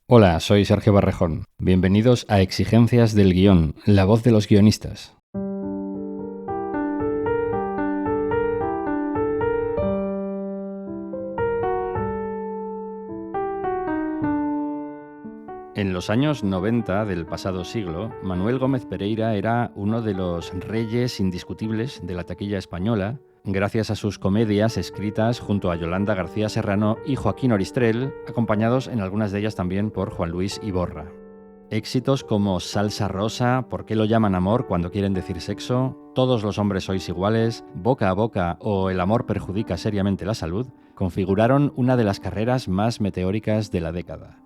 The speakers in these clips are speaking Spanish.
Hola, soy Sergio Barrejón. Bienvenidos a Exigencias del Guión, la voz de los guionistas. En los años 90 del pasado siglo, Manuel Gómez Pereira era uno de los reyes indiscutibles de la taquilla española, gracias a sus comedias escritas junto a Yolanda García Serrano y Joaquín Oristrel, acompañados en algunas de ellas también por Juan Luis Iborra. Éxitos como Salsa Rosa, ¿Por qué lo llaman amor cuando quieren decir sexo?, Todos los hombres sois iguales, Boca a boca o El amor perjudica seriamente la salud, configuraron una de las carreras más meteóricas de la década.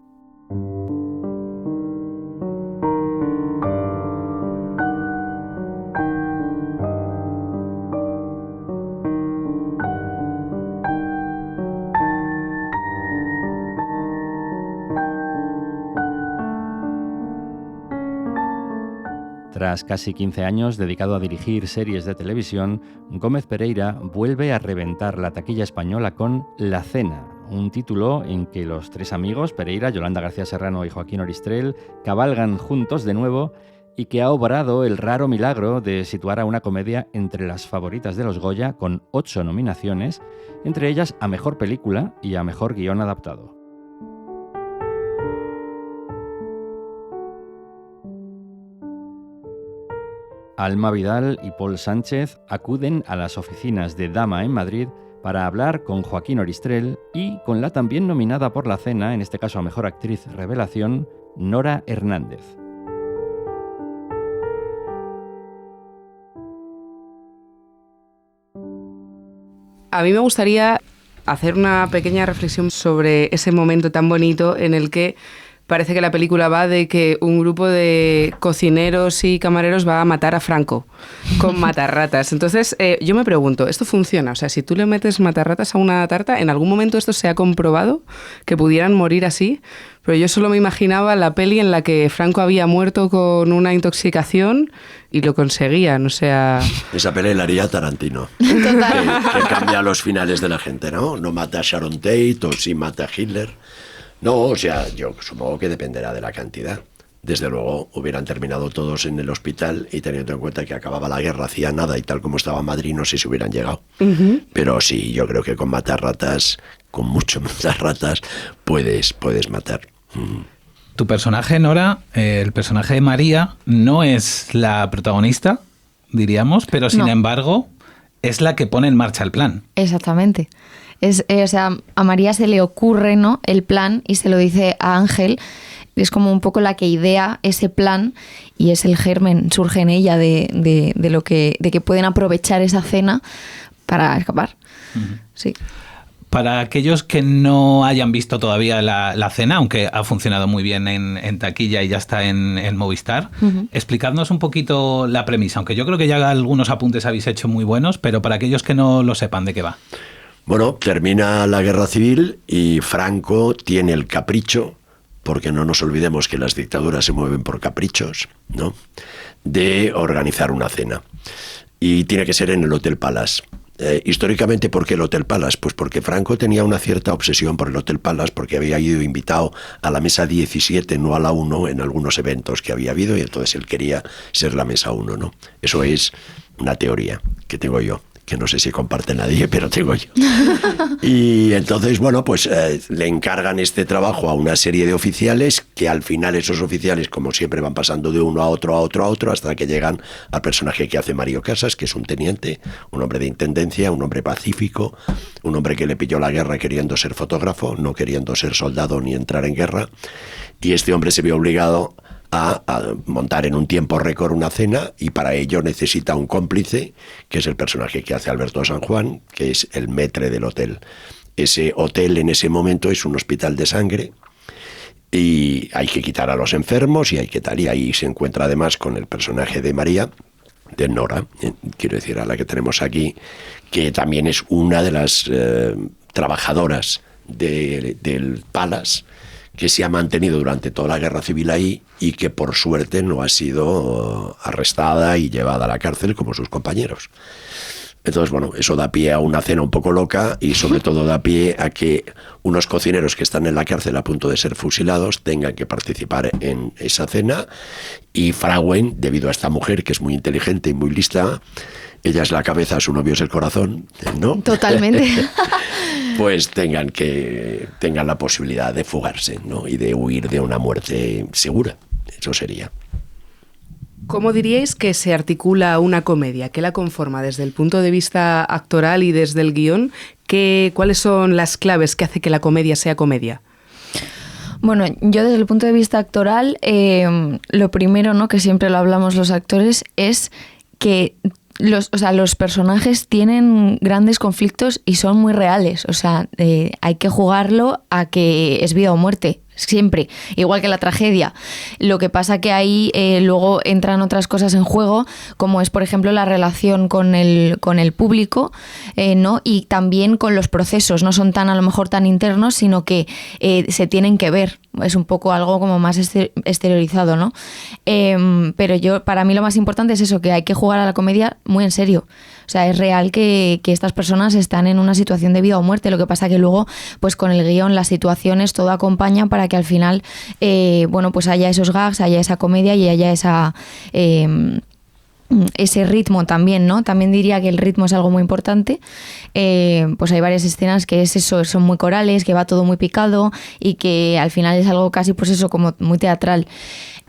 Tras casi 15 años dedicado a dirigir series de televisión, Gómez Pereira vuelve a reventar la taquilla española con La Cena, un título en que los tres amigos, Pereira, Yolanda García Serrano y Joaquín Oristrel, cabalgan juntos de nuevo y que ha obrado el raro milagro de situar a una comedia entre las favoritas de los Goya con 8 nominaciones, entre ellas a Mejor Película y a Mejor Guión Adaptado. Alma Vidal y Paul Sánchez acuden a las oficinas de Dama en Madrid para hablar con Joaquín Oristrel y con la también nominada por La Cena, en este caso a Mejor Actriz Revelación, Nora Hernández. A mí me gustaría hacer una pequeña reflexión sobre ese momento tan bonito en el que parece que la película va de que un grupo de cocineros y camareros va a matar a Franco con matarratas. Entonces, yo me pregunto, ¿esto funciona? O sea, si tú le metes matarratas a una tarta, ¿en algún momento esto se ha comprobado que pudieran morir así? Pero yo solo me imaginaba la peli en la que Franco había muerto con una intoxicación y lo conseguían, o sea... Esa peli la haría Tarantino. Total. Que cambia los finales de la gente, ¿no? No mata a Sharon Tate o sí mata a Hitler. No, o sea, yo supongo que dependerá de la cantidad. Desde luego, hubieran terminado todos en el hospital y teniendo en cuenta que acababa la guerra, hacía nada y tal como estaba Madrid, no sé si hubieran llegado. Uh-huh. Pero sí, yo creo que con matar ratas, con mucho matar ratas, puedes matar. Uh-huh. Tu personaje, Nora, el personaje de María, no es la protagonista, diríamos, pero sin embargo es la que pone en marcha el plan. Exactamente. O sea, a María se le ocurre, ¿no?, el plan y se lo dice a Ángel. Es como un poco la que idea ese plan y es el germen, surge en ella de que pueden aprovechar esa cena para escapar. Uh-huh. Sí. Para aquellos que no hayan visto todavía la cena, aunque ha funcionado muy bien en taquilla y ya está en Movistar, uh-huh, explicadnos un poquito la premisa, aunque yo creo que ya algunos apuntes habéis hecho muy buenos, pero para aquellos que no lo sepan, ¿de qué va? Bueno, termina la guerra civil y Franco tiene el capricho, porque no nos olvidemos que las dictaduras se mueven por caprichos, ¿no?, de organizar una cena. Y tiene que ser en el Hotel Palace. Históricamente, ¿por qué el Hotel Palace? Pues porque Franco tenía una cierta obsesión por el Hotel Palace, porque había ido invitado a la mesa 17, no a la 1, en algunos eventos que había habido, y entonces él quería ser la mesa 1, ¿no? Eso es una teoría que tengo yo, que no sé si comparte nadie, pero tengo yo. Y entonces, bueno, pues le encargan este trabajo a una serie de oficiales que al final esos oficiales, como siempre, van pasando de uno a otro, hasta que llegan al personaje que hace Mario Casas, que es un teniente, un hombre de intendencia, un hombre pacífico, un hombre que le pilló la guerra queriendo ser fotógrafo, no queriendo ser soldado ni entrar en guerra. Y este hombre se vio obligado a montar en un tiempo récord una cena y para ello necesita un cómplice, que es el personaje que hace Alberto San Juan, que es el maître del hotel. Ese hotel en ese momento es un hospital de sangre y hay que quitar a los enfermos y hay que tal, y ahí se encuentra además con el personaje de María, de Nora, quiero decir, a la que tenemos aquí, que también es una de las trabajadoras del Palace, que se ha mantenido durante toda la guerra civil ahí y que por suerte no ha sido arrestada y llevada a la cárcel como sus compañeros. Entonces, bueno, eso da pie a una cena un poco loca y sobre todo da pie a que unos cocineros que están en la cárcel a punto de ser fusilados tengan que participar en esa cena y fragüen, debido a esta mujer que es muy inteligente y muy lista, ella es la cabeza, su novio es el corazón, ¿no? Totalmente. Pues tengan la posibilidad de fugarse, ¿no? Y de huir de una muerte segura. Eso sería. ¿Cómo diríais que se articula una comedia? ¿Qué la conforma desde el punto de vista actoral y desde el guión? ¿Cuáles son las claves que hace que la comedia sea comedia? Bueno, yo desde el punto de vista actoral, lo primero, ¿no?, que siempre lo hablamos los actores, es que los personajes tienen grandes conflictos y son muy reales. O sea, hay que jugarlo a que es vida o muerte. Siempre, igual que la tragedia. Lo que pasa que ahí luego entran otras cosas en juego, como es, por ejemplo, la relación con el público, ¿no? Y también con los procesos. No son a lo mejor tan internos, sino que se tienen que ver. Es un poco algo como más exteriorizado, ¿no? Pero para mí lo más importante es eso, que hay que jugar a la comedia muy en serio. O sea, es real que estas personas están en una situación de vida o muerte. Lo que pasa que luego, pues con el guión, las situaciones, todo acompaña para que al final, pues haya esos gags, haya esa comedia y haya ese ritmo también, ¿no? También diría que el ritmo es algo muy importante. Pues hay varias escenas que es eso, son muy corales, que va todo muy picado y que al final es algo casi, pues eso, como muy teatral.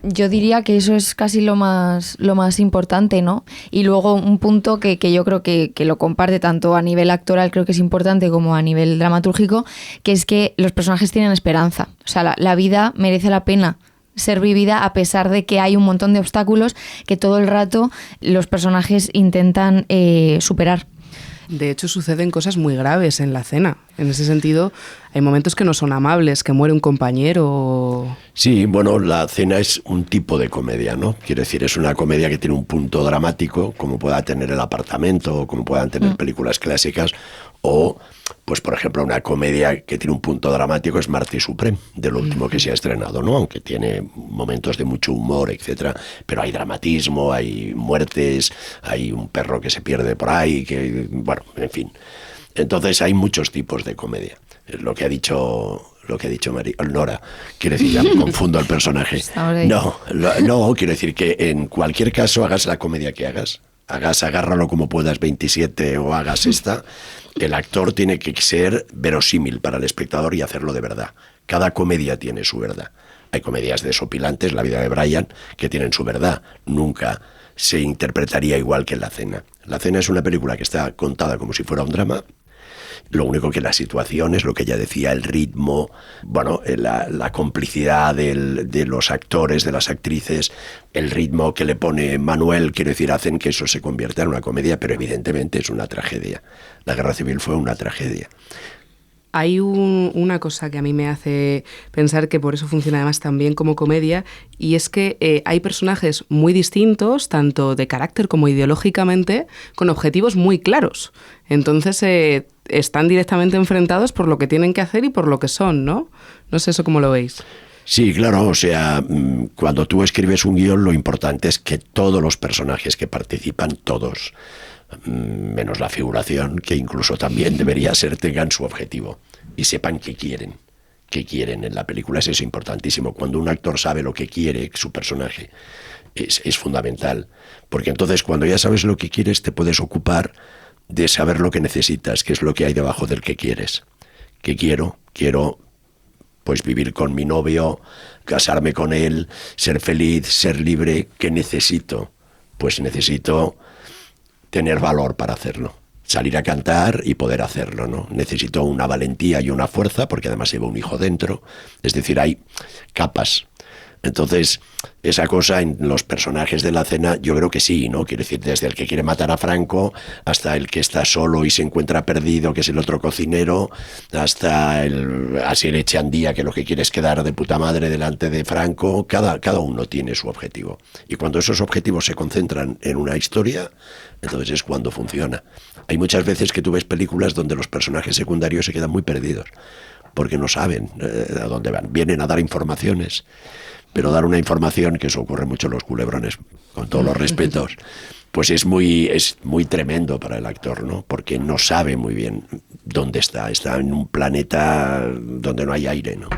Yo diría que eso es casi lo más importante, ¿no? Y luego un punto que yo creo que lo comparte tanto a nivel actoral, creo que es importante, como a nivel dramatúrgico, que es que los personajes tienen esperanza. O sea, la vida merece la pena ser vivida a pesar de que hay un montón de obstáculos que todo el rato los personajes intentan superar. De hecho, suceden cosas muy graves en la cena. En ese sentido, hay momentos que no son amables, que muere un compañero. Sí, bueno, la cena es un tipo de comedia, ¿no? Quiero decir, es una comedia que tiene un punto dramático, como pueda tener El Apartamento, o como puedan tener películas clásicas, o, pues por ejemplo, una comedia que tiene un punto dramático es Marty Supreme, de lo último que se ha estrenado, ¿no? Aunque tiene momentos de mucho humor, etcétera, pero hay dramatismo, hay muertes, hay un perro que se pierde por ahí, bueno, en fin. Entonces hay muchos tipos de comedia. Lo que ha dicho Nora, quiere decir, ya me confundo el personaje. No, quiero decir que en cualquier caso hagas la comedia que hagas, agárralo como puedas, 27 o hagas esta, el actor tiene que ser verosímil para el espectador y hacerlo de verdad. Cada comedia tiene su verdad. Hay comedias desopilantes, La vida de Brian, que tienen su verdad. Nunca se interpretaría igual que La cena. La cena es una película que está contada como si fuera un drama. Lo único que la situación es lo que ella decía, el ritmo, bueno, la complicidad de los actores, de las actrices, el ritmo que le pone Manuel, quiero decir, hacen que eso se convierta en una comedia, pero evidentemente es una tragedia. La Guerra Civil fue una tragedia. Hay una cosa que a mí me hace pensar que por eso funciona además también como comedia, y es que hay personajes muy distintos, tanto de carácter como ideológicamente, con objetivos muy claros. Entonces están directamente enfrentados por lo que tienen que hacer y por lo que son, ¿no? No sé eso cómo lo veis. Sí, claro, o sea, cuando tú escribes un guión, lo importante es que todos los personajes que participan, todos, menos la figuración, que incluso también debería ser, tengan su objetivo y sepan qué quieren en la película. Eso es importantísimo. Cuando un actor sabe lo que quiere su personaje, es fundamental, porque entonces cuando ya sabes lo que quieres, te puedes ocupar de saber lo que necesitas, qué es lo que hay debajo del que quieres. ¿Qué quiero? Quiero pues vivir con mi novio, casarme con él, ser feliz, ser libre. ¿Qué necesito? Pues necesito tener valor para hacerlo, salir a cantar y poder hacerlo, ¿no? Necesito una valentía y una fuerza, porque además llevo un hijo dentro, es decir, hay capas. Entonces, esa cosa en los personajes de La cena, yo creo que sí, ¿no? Quiero decir, desde el que quiere matar a Franco, hasta el que está solo y se encuentra perdido, que es el otro cocinero, hasta el Asier Echeandía, que lo que quiere es quedar de puta madre delante de Franco. Cada uno tiene su objetivo. Y cuando esos objetivos se concentran en una historia, entonces es cuando funciona. Hay muchas veces que tú ves películas donde los personajes secundarios se quedan muy perdidos, porque no saben a dónde van. Vienen a dar informaciones, pero dar una información, que eso ocurre mucho en los culebrones, con todos los respetos, pues es muy tremendo para el actor, ¿no? Porque no sabe muy bien dónde está en un planeta donde no hay aire, ¿no?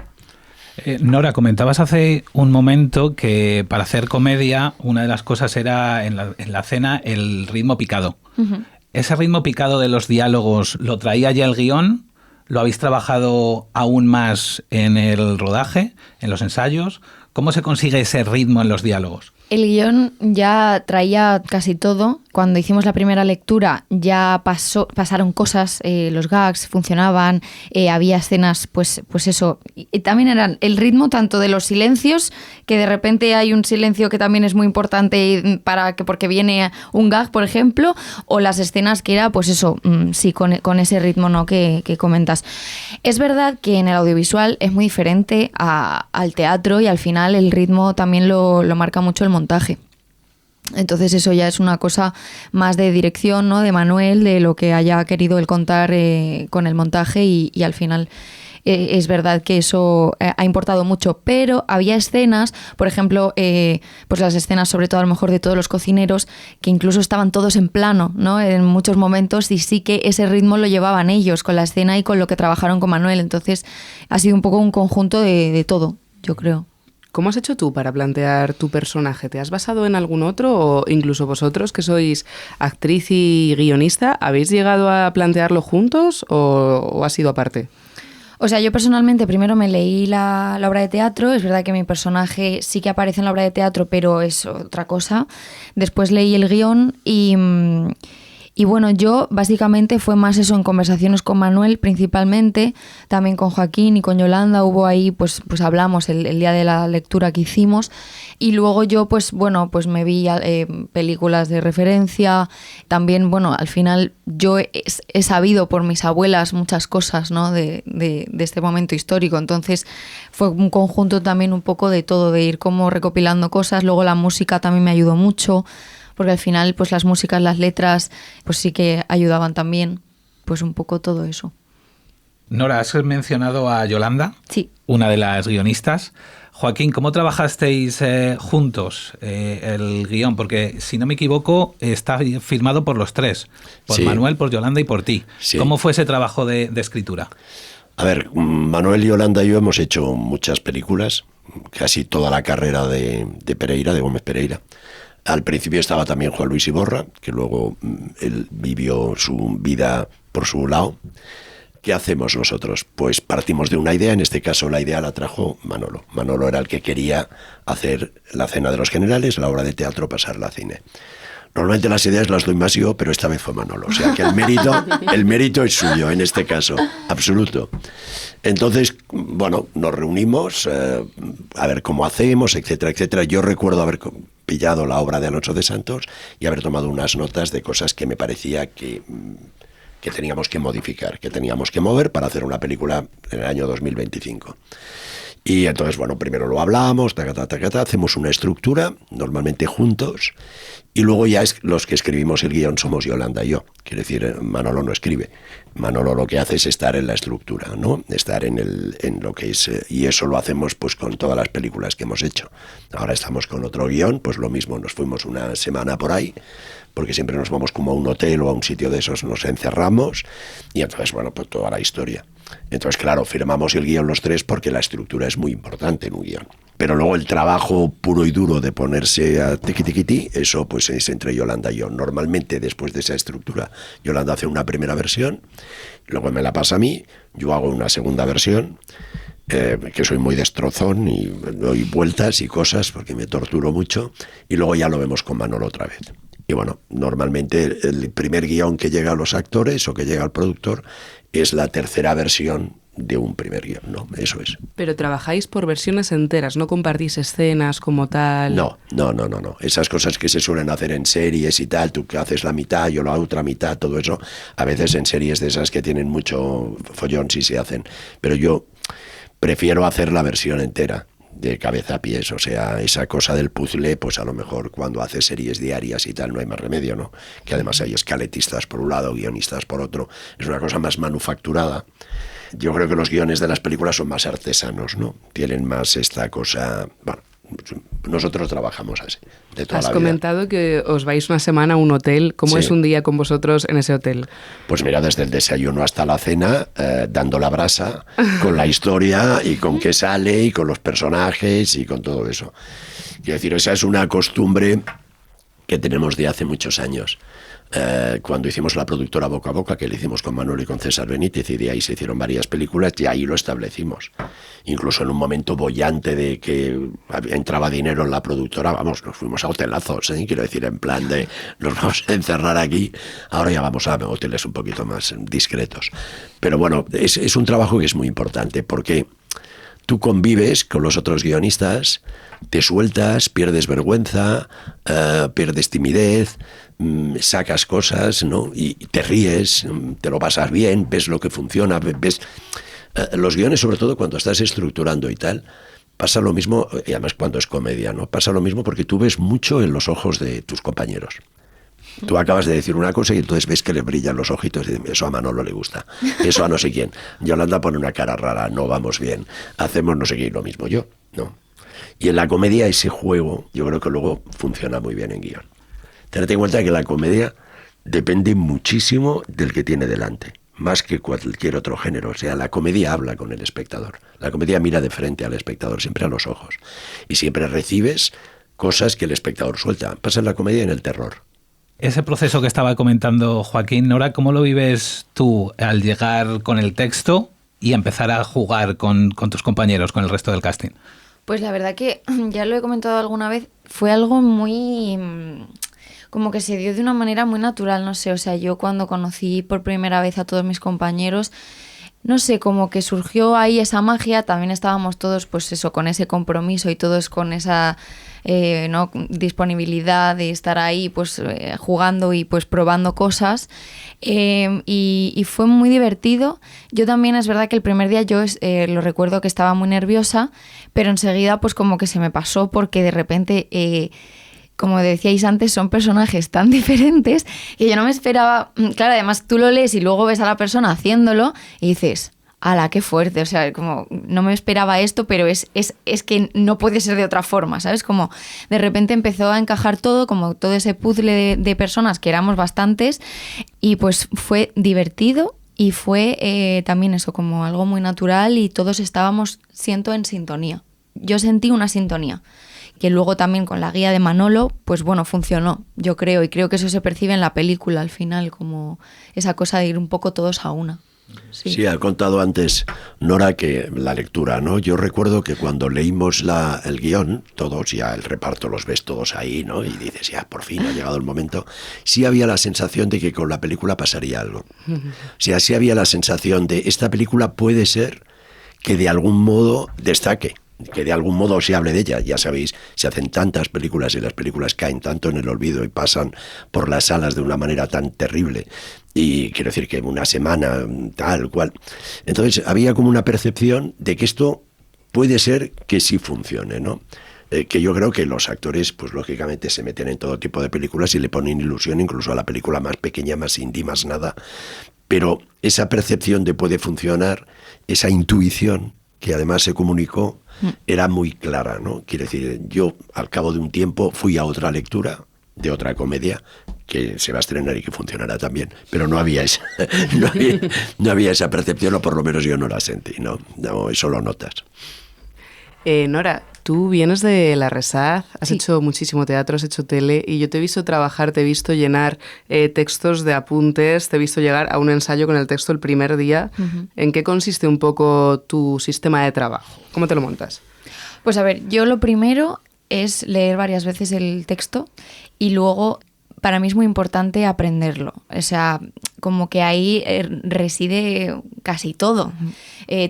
Nora, comentabas hace un momento que para hacer comedia una de las cosas era en la cena el ritmo picado. Uh-huh. ¿Ese ritmo picado de los diálogos lo traía ya el guión? ¿Lo habéis trabajado aún más en el rodaje, en los ensayos? ¿Cómo se consigue ese ritmo en los diálogos? El guión ya traía casi todo. Cuando hicimos la primera lectura ya pasaron cosas, los gags funcionaban, había escenas, pues eso. Y también eran el ritmo tanto de los silencios, que de repente hay un silencio que también es muy importante porque viene un gag, por ejemplo, o las escenas que era, pues eso, sí, con ese ritmo, ¿no?, que comentas. Es verdad que en el audiovisual es muy diferente al teatro y al final el ritmo también lo marca mucho el montaje. Entonces eso ya es una cosa más de dirección, ¿no?, de Manuel, de lo que haya querido él contar con el montaje y al final es verdad que eso ha importado mucho, pero había escenas, por ejemplo, pues las escenas sobre todo a lo mejor de todos los cocineros, que incluso estaban todos en plano, ¿no?, en muchos momentos, y sí que ese ritmo lo llevaban ellos con la escena y con lo que trabajaron con Manuel. Entonces ha sido un poco un conjunto de todo, yo creo. ¿Cómo has hecho tú para plantear tu personaje? ¿Te has basado en algún otro o incluso vosotros, que sois actriz y guionista, habéis llegado a plantearlo juntos o ha sido aparte? O sea, yo personalmente primero me leí la obra de teatro. Es verdad que mi personaje sí que aparece en la obra de teatro, pero es otra cosa. Después leí el guión y bueno, yo básicamente fue más eso en conversaciones con Manuel principalmente, también con Joaquín y con Yolanda. Hubo ahí, pues hablamos el día de la lectura que hicimos, y luego yo pues me vi películas de referencia. También, bueno, al final yo he sabido por mis abuelas muchas cosas, ¿no?, de este momento histórico. Entonces fue un conjunto también un poco de todo, de ir como recopilando cosas. Luego la música también me ayudó mucho, porque al final pues las músicas, las letras, pues sí que ayudaban también, pues un poco todo eso. Nora, has mencionado a Yolanda, sí, una de las guionistas. Joaquín, ¿cómo trabajasteis juntos el guión? Porque, si no me equivoco, está firmado por los tres, por sí. Manuel, por Yolanda y por ti. Sí. ¿Cómo fue ese trabajo de escritura? A ver, Manuel, Yolanda y yo hemos hecho muchas películas, casi toda la carrera de Pereira, de Gómez Pereira. Al principio estaba también Juan Luis Iborra, que luego él vivió su vida por su lado. ¿Qué hacemos nosotros? Pues partimos de una idea, en este caso la idea la trajo Manolo. Manolo era el que quería hacer la Cena de los Generales, la obra de teatro, pasarla a cine. Normalmente las ideas las doy más yo, pero esta vez fue Manolo. O sea que el mérito es suyo en este caso, absoluto. Entonces, bueno, nos reunimos a ver cómo hacemos, etcétera, etcétera. Yo recuerdo haber pillado la obra de Alonso de Santos y haber tomado unas notas de cosas que me parecía que teníamos que modificar, que teníamos que mover para hacer una película en el año 2025. Y entonces, bueno, primero lo hablamos, hacemos una estructura, normalmente juntos, y luego ya los que escribimos el guión somos Yolanda y yo. Quiere decir, Manolo no escribe. Manolo lo que hace es estar en la estructura, ¿no? Estar en lo que es... Y eso lo hacemos pues con todas las películas que hemos hecho. Ahora estamos con otro guión, pues lo mismo, nos fuimos una semana por ahí, porque siempre nos vamos como a un hotel o a un sitio de esos, nos encerramos, y entonces, bueno, pues toda la historia. Entonces, claro, firmamos el guión los tres porque la estructura es muy importante en un guión. Pero luego el trabajo puro y duro de ponerse a tiqui, eso pues es entre Yolanda y yo. Normalmente después de esa estructura, Yolanda hace una primera versión, luego me la pasa a mí, yo hago una segunda versión, que soy muy destrozón y doy vueltas y cosas porque me torturo mucho, y luego ya lo vemos con Manolo otra vez. Y bueno, normalmente el primer guión que llega a los actores o que llega al productor es la tercera versión de un primer guión, ¿no? Eso es. Pero trabajáis por versiones enteras, ¿no compartís escenas como tal? No. Esas cosas que se suelen hacer en series y tal, tú que haces la mitad, yo la otra mitad, todo eso, a veces en series de esas que tienen mucho follón sí se hacen, pero yo prefiero hacer la versión entera, de cabeza a pies, o sea, esa cosa del puzzle, pues a lo mejor cuando haces series diarias y tal no hay más remedio, ¿no? Que además hay escaletistas por un lado, guionistas por otro, es una cosa más manufacturada. Yo creo que los guiones de las películas son más artesanos, ¿no? Tienen más esta cosa, bueno, nosotros trabajamos así, de toda Has la vida. comentado que os vais una semana a un hotel. ¿Cómo Sí. es un día con vosotros en ese hotel? Pues mira, desde el desayuno hasta la cena, dando la brasa, con la historia y con qué sale y con los personajes y con todo eso. Quiero decir, esa es una costumbre que tenemos de hace muchos años. Cuando hicimos la productora Boca a Boca, que le hicimos con Manuel y con César Benítez, y de ahí se hicieron varias películas, y ahí lo establecimos. Incluso en un momento boyante de que entraba dinero en la productora, vamos, nos fuimos a hotelazos, quiero decir, en plan de nos vamos a encerrar aquí, ahora ya vamos a hoteles un poquito más discretos. Pero bueno, es un trabajo que es muy importante, porque tú convives con los otros guionistas, te sueltas, pierdes vergüenza, pierdes timidez, sacas cosas, ¿no? Y te ríes, te lo pasas bien, ves lo que funciona, ves... los guiones, sobre todo cuando estás estructurando y tal, pasa lo mismo, y además cuando es comedia, ¿no? Pasa lo mismo porque tú ves mucho en los ojos de tus compañeros. Tú acabas de decir una cosa y entonces ves que le brillan los ojitos y dices, eso a Manolo le gusta, eso a no sé quién. Yolanda pone una cara rara, no vamos bien, hacemos no sé qué, y lo mismo yo, ¿no? Y en la comedia ese juego yo creo que luego funciona muy bien en guión. Tened en cuenta que la comedia depende muchísimo del que tiene delante, más que cualquier otro género. O sea, la comedia habla con el espectador, la comedia mira de frente al espectador, siempre a los ojos, y siempre recibes cosas que el espectador suelta. Pasa en la comedia y en el terror. Ese proceso que estaba comentando Joaquín, Nora, ¿cómo lo vives tú al llegar con el texto y empezar a jugar con tus compañeros, con el resto del casting? Pues la verdad que, ya lo he comentado alguna vez, fue algo muy... como que se dio de una manera muy natural, no sé, o sea, yo cuando conocí por primera vez a todos mis compañeros, no sé, como que surgió ahí esa magia, también estábamos todos, pues eso, con ese compromiso y todos con esa ¿no? disponibilidad de estar ahí, pues jugando y pues probando cosas, y fue muy divertido. Yo también, es verdad que el primer día yo lo recuerdo que estaba muy nerviosa, pero enseguida pues como que se me pasó porque de repente... como decíais antes, son personajes tan diferentes que yo no me esperaba... Claro, además tú lo lees y luego ves a la persona haciéndolo y dices, ¡hala, qué fuerte! O sea, como no me esperaba esto, pero es que no puede ser de otra forma, ¿sabes? Como de repente empezó a encajar todo, como todo ese puzzle de personas, que éramos bastantes, y pues fue divertido y fue también eso, como algo muy natural, y todos estábamos, siento, en sintonía. Yo sentí una sintonía, que luego también con la guía de Manolo, pues bueno, funcionó, yo creo, y creo que eso se percibe en la película al final, como esa cosa de ir un poco todos a una. Sí, ha contado antes Nora que la lectura, ¿no? Yo recuerdo que cuando leímos el guión, todos ya el reparto los ves todos ahí, ¿no? Y dices, ya, por fin ha llegado el momento. Sí había la sensación de que con la película pasaría algo. O sea, sí había la sensación de esta película puede ser que de algún modo destaque, que de algún modo se hable de ella. Ya sabéis, se hacen tantas películas y las películas caen tanto en el olvido y pasan por las salas de una manera tan terrible. Y quiero decir que una semana, tal cual. Entonces había como una percepción de que esto puede ser que sí funcione, ¿no? Que yo creo que los actores, pues lógicamente se meten en todo tipo de películas y le ponen ilusión incluso a la película más pequeña, más indie, más nada. Pero esa percepción de puede funcionar, esa intuición que además se comunicó, era muy clara, ¿no? Quiere decir, yo al cabo de un tiempo fui a otra lectura de otra comedia que se va a estrenar y que funcionará también, pero no había esa, no había esa percepción, o por lo menos yo no la sentí, ¿no? No, eso lo notas. Nora, tú vienes de La Resaz, has Sí. hecho muchísimo teatro, has hecho tele, y yo te he visto trabajar, te he visto llenar textos de apuntes, te he visto llegar a un ensayo con el texto el primer día. Uh-huh. ¿En qué consiste un poco tu sistema de trabajo? ¿Cómo te lo montas? Pues a ver, yo lo primero es leer varias veces el texto y luego para mí es muy importante aprenderlo. O sea, como que ahí reside casi todo.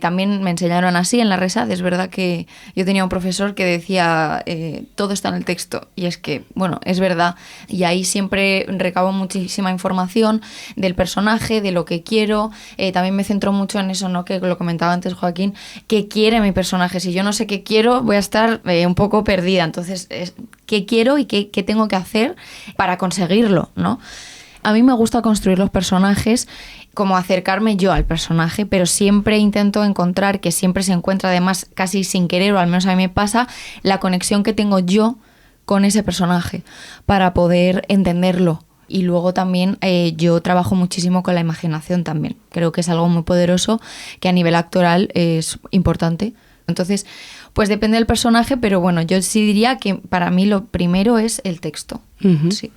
También me enseñaron así en La Resaz. Es verdad que yo tenía un profesor que decía todo está en el texto, y es que, bueno, es verdad, y ahí siempre recabo muchísima información del personaje, de lo que quiero. También me centro mucho en eso, ¿no? Que lo comentaba antes Joaquín, qué quiere mi personaje. Si yo no sé qué quiero, voy a estar un poco perdida. Entonces, qué quiero y qué tengo que hacer para conseguirlo, ¿no? A mí me gusta construir los personajes como acercarme yo al personaje, pero siempre intento encontrar, que siempre se encuentra además casi sin querer, o al menos a mí me pasa, la conexión que tengo yo con ese personaje para poder entenderlo. Y luego también yo trabajo muchísimo con la imaginación también. Creo que es algo muy poderoso que a nivel actoral es importante. Entonces, pues depende del personaje, pero bueno, yo sí diría que para mí lo primero es el texto. Sí.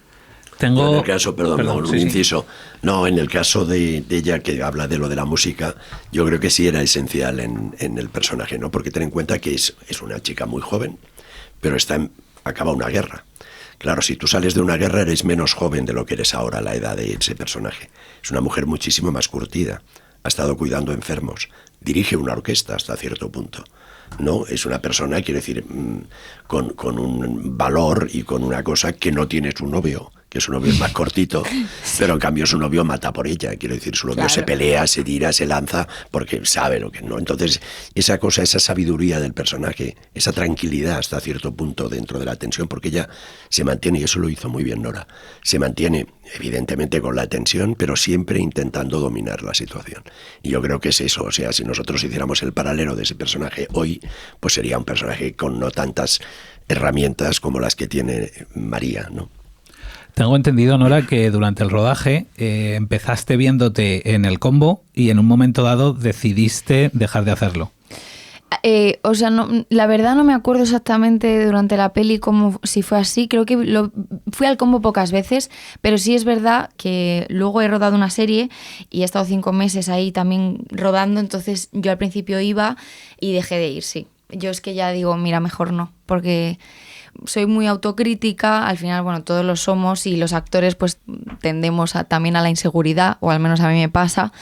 En el caso, perdón, un inciso. No, en el caso de ella, que habla de lo de la música, yo creo que sí era esencial en el personaje, ¿no? Porque ten en cuenta que es una chica muy joven, pero acaba una guerra. Claro, si tú sales de una guerra eres menos joven de lo que eres ahora a la edad de ese personaje. Es una mujer muchísimo más curtida. Ha estado cuidando enfermos. Dirige una orquesta hasta cierto punto. No, es una persona, quiero decir, con un valor y con una cosa que no tiene su novio, que su novio es más cortito, pero en cambio su novio mata por ella, quiero decir, su novio se pelea, se tira, se lanza, porque sabe lo que no. Entonces, esa cosa, esa sabiduría del personaje, esa tranquilidad hasta cierto punto dentro de la tensión, porque ella se mantiene, y eso lo hizo muy bien Nora, se mantiene evidentemente con la tensión, pero siempre intentando dominar la situación. Y yo creo que es eso, o sea, si nosotros hiciéramos el paralelo de ese personaje hoy, pues sería un personaje con no tantas herramientas como las que tiene María, ¿no? Tengo entendido, Nora, que durante el rodaje empezaste viéndote en El Combo y en un momento dado decidiste dejar de hacerlo. O sea, no, la verdad no me acuerdo exactamente durante la peli si fue así. Creo que fui al Combo pocas veces, pero sí es verdad que luego he rodado una serie y he estado 5 meses ahí también rodando, entonces yo al principio iba y dejé de ir, sí. Yo es que ya digo, mira, mejor no, porque soy muy autocrítica, al final, bueno, todos lo somos y los actores pues tendemos también a la inseguridad, o al menos a mí me pasa,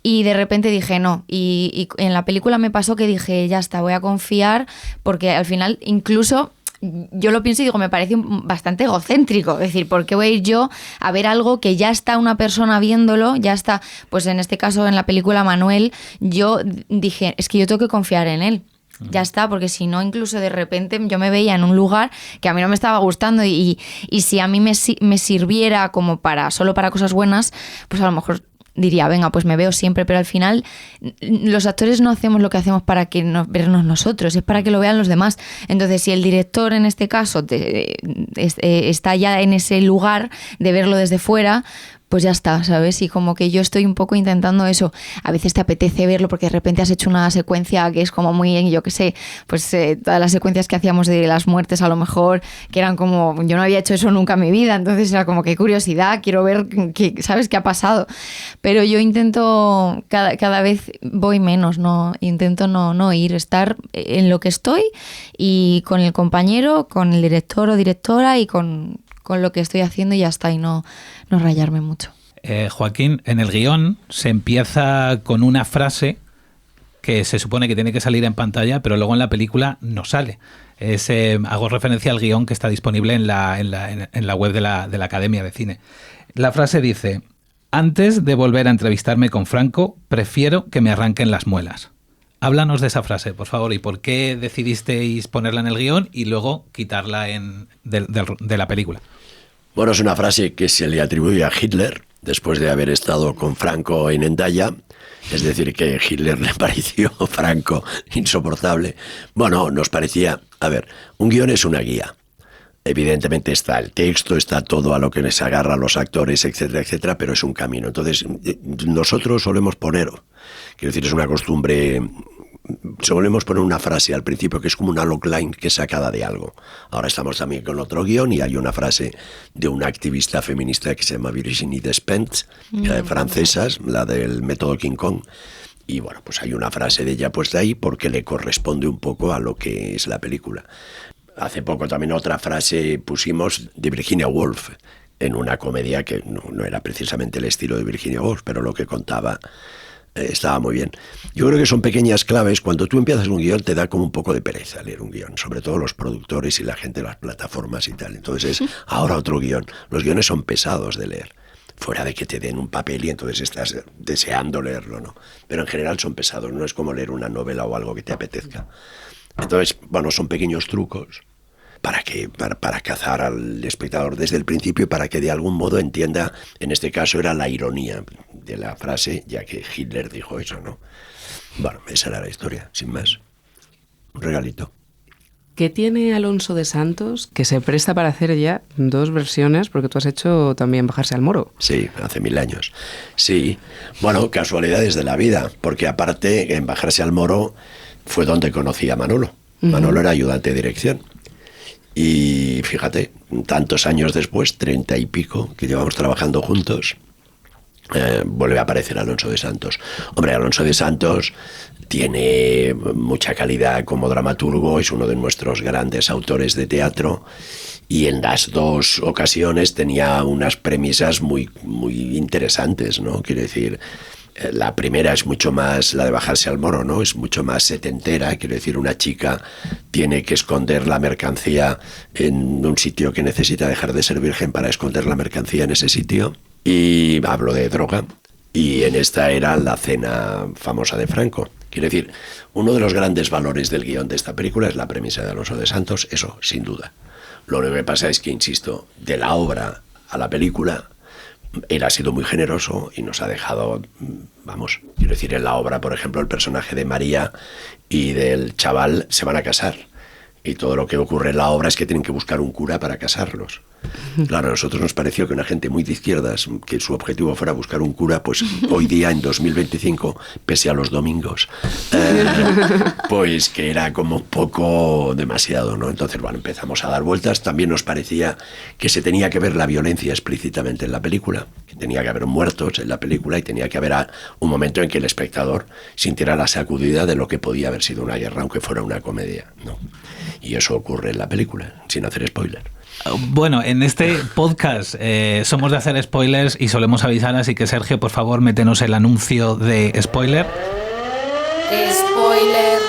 y de repente dije no, y en la película me pasó que dije, ya está, voy a confiar, porque al final incluso yo lo pienso y digo, me parece bastante egocéntrico, es decir, ¿por qué voy a ir yo a ver algo que ya está una persona viéndolo? Ya está, pues en este caso en la película Manuel, yo dije, es que yo tengo que confiar en él. Ya está, porque si no, incluso de repente yo me veía en un lugar que a mí no me estaba gustando y si a mí me sirviera como solo para cosas buenas, pues a lo mejor diría, venga, pues me veo siempre, pero al final los actores no hacemos lo que hacemos para vernos nosotros, es para que lo vean los demás. Entonces, si el director en este caso está ya en ese lugar de verlo desde fuera, pues ya está, ¿sabes? Y como que yo estoy un poco intentando eso. A veces te apetece verlo porque de repente has hecho una secuencia que es como muy, yo qué sé, pues todas las secuencias que hacíamos de las muertes a lo mejor, que eran como, yo no había hecho eso nunca en mi vida, entonces era como que curiosidad, quiero ver, ¿sabes qué ha pasado? Pero yo intento, cada vez voy menos, ¿no? Intento no ir, estar en lo que estoy y con el compañero, con el director o directora y con lo que estoy haciendo y ya está, y no rayarme mucho. Joaquín, en el guión se empieza con una frase que se supone que tiene que salir en pantalla, pero luego en la película no sale. Hago referencia al guión que está disponible en la web de la Academia de Cine. La frase dice: antes de volver a entrevistarme con Franco, prefiero que me arranquen las muelas. Háblanos de esa frase, por favor, y por qué decidisteis ponerla en el guión y luego quitarla de la película. Bueno, es una frase que se le atribuye a Hitler después de haber estado con Franco en Hendaya. Es decir, que a Hitler le pareció Franco insoportable. Bueno, nos parecía... A ver, un guión es una guía. Evidentemente está el texto, está todo a lo que les agarra a los actores, etcétera, etcétera, pero es un camino. Entonces, nosotros solemos poner... Quiero decir, es una costumbre... Solemos poner una frase al principio que es como una logline que es sacada de algo. Ahora estamos también con otro guión y hay una frase de una activista feminista que se llama Virginie Despentes, francesas, la del método King Kong. Y bueno, pues hay una frase de ella puesta ahí porque le corresponde un poco a lo que es la película. Hace poco también otra frase pusimos de Virginia Woolf en una comedia que no era precisamente el estilo de Virginia Woolf, pero lo que contaba... estaba muy bien. Yo creo que son pequeñas claves. Cuando tú empiezas un guión te da como un poco de pereza leer un guión, sobre todo los productores y la gente de las plataformas y tal. Entonces ahora otro guión. Los guiones son pesados de leer, fuera de que te den un papel y entonces estás deseando leerlo, ¿no? Pero en general son pesados, no es como leer una novela o algo que te apetezca. Entonces, bueno, son pequeños trucos para cazar al espectador desde el principio y para que de algún modo entienda, en este caso era la ironía de la frase, ya que Hitler dijo eso, ¿no? Bueno, esa era la historia, sin más. Un regalito. ¿Qué tiene Alonso de Santos que se presta para hacer ya 2 versiones? Porque tú has hecho también Bajarse al Moro. Sí, hace 1000 años. Sí, bueno, casualidades de la vida, porque aparte en Bajarse al Moro fue donde conocí a Manolo. Manolo era ayudante de dirección. Y fíjate, tantos años después, 30 y pico, que llevamos trabajando juntos, vuelve a aparecer Alonso de Santos. Hombre, Alonso de Santos tiene mucha calidad como dramaturgo, es uno de nuestros grandes autores de teatro y en las 2 ocasiones tenía unas premisas muy, muy interesantes, ¿no? Quiero decir, la primera es mucho más, la de Bajarse al Moro, ¿no? Es mucho más setentera, quiero decir, una chica tiene que esconder la mercancía en un sitio que necesita dejar de ser virgen para esconder la mercancía en ese sitio. Y hablo de droga. Y en esta era la cena famosa de Franco. Quiero decir, uno de los grandes valores del guión de esta película es la premisa de Alonso de Santos, eso, sin duda. Lo único que pasa es que, insisto, de la obra a la película, él ha sido muy generoso y nos ha dejado, vamos, quiero decir, en la obra, por ejemplo, el personaje de María y del chaval se van a casar. Y todo lo que ocurre en la obra es que tienen que buscar un cura para casarlos. Claro, a nosotros nos pareció que una gente muy de izquierdas, que su objetivo fuera buscar un cura, pues hoy día, en 2025, pese a los domingos, pues que era como un poco demasiado, ¿no? Entonces, bueno, empezamos a dar vueltas. También nos parecía que se tenía que ver la violencia explícitamente en la película, que tenía que haber muertos en la película y tenía que haber un momento en que el espectador sintiera la sacudida de lo que podía haber sido una guerra, aunque fuera una comedia, ¿no? Y eso ocurre en la película, sin hacer spoiler. Bueno, en este podcast somos de hacer spoilers y solemos avisar, así que Sergio, por favor, métenos el anuncio de spoiler. Spoiler,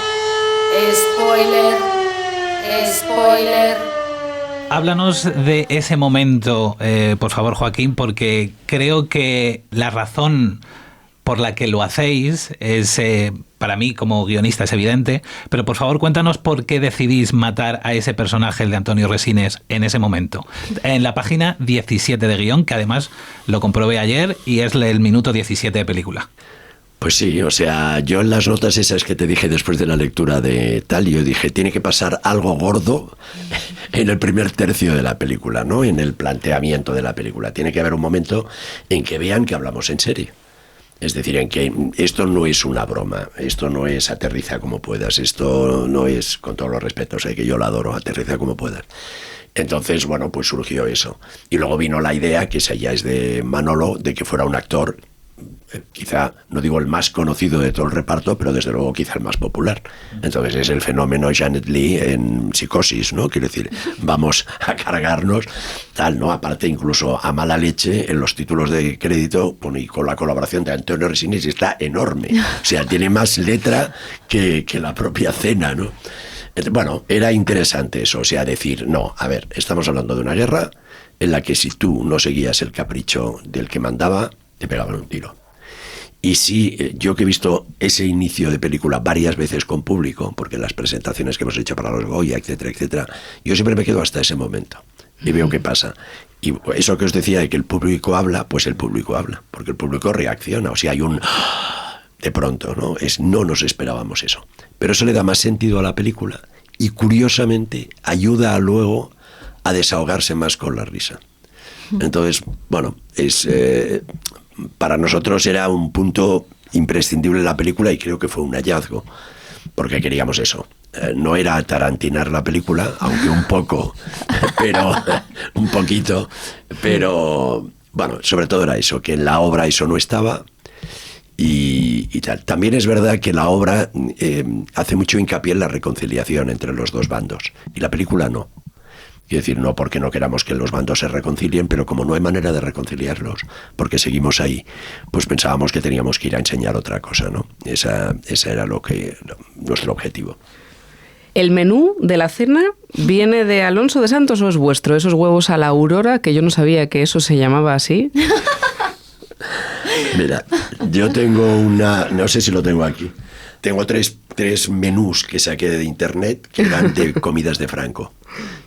spoiler, spoiler. Háblanos de ese momento, por favor, Joaquín, porque creo que la razón por la que lo hacéis es, para mí como guionista es evidente, pero por favor cuéntanos por qué decidís matar a ese personaje, el de Antonio Resines, en ese momento. En la página 17 de guión, que además lo comprobé ayer y es el minuto 17 de película. Pues sí, o sea, yo en las notas esas que te dije después de la lectura de tal, yo dije, tiene que pasar algo gordo en el primer tercio de la película, ¿no? En el planteamiento de la película. Tiene que haber un momento en que vean que hablamos en serio. Es decir, en que esto no es una broma, esto no es aterriza como puedas, esto no es, con todos los respetos, que yo lo adoro, aterriza como puedas. Entonces, bueno, pues surgió eso. Y luego vino la idea, que esa ya es de Manolo, de que fuera un actor, quizá, no digo el más conocido de todo el reparto, pero desde luego quizá el más popular. Entonces es el fenómeno Janet Leigh en Psicosis, ¿no? Quiero decir, vamos a cargarnos, tal, ¿no? Aparte, incluso a mala leche, en los títulos de crédito, y con la colaboración de Antonio Resines, está enorme. O sea, tiene más letra que la propia cena, ¿no? Bueno, era interesante eso, o sea, decir, no, a ver, estamos hablando de una guerra en la que si tú no seguías el capricho del que mandaba, te pegaban un tiro. Y sí, yo que he visto ese inicio de película varias veces con público, porque en las presentaciones que hemos hecho para los Goya, etcétera, etcétera, yo siempre me quedo hasta ese momento y veo qué pasa. Y eso que os decía de que el público habla, pues el público habla, porque el público reacciona, o sea, hay un... de pronto, ¿no? No nos esperábamos eso. Pero eso le da más sentido a la película y curiosamente ayuda luego a desahogarse más con la risa. Entonces, bueno, para nosotros era un punto imprescindible en la película y creo que fue un hallazgo, porque queríamos eso. No era tarantinar la película, aunque un poco, pero un poquito, pero bueno, sobre todo era eso, que en la obra eso no estaba. Y tal. También es verdad que la obra hace mucho hincapié en la reconciliación entre los dos bandos, y la película no. Quiero decir, no porque no queramos que los bandos se reconcilien, pero como no hay manera de reconciliarlos, porque seguimos ahí, pues pensábamos que teníamos que ir a enseñar otra cosa, ¿no? Esa era nuestro objetivo. ¿El menú de la cena viene de Alonso de Santos o es vuestro? Esos huevos a la aurora, que yo no sabía que eso se llamaba así. Mira, yo tengo no sé si lo tengo aquí. Tengo 3 3 menús que saqué de internet que eran de comidas de Franco.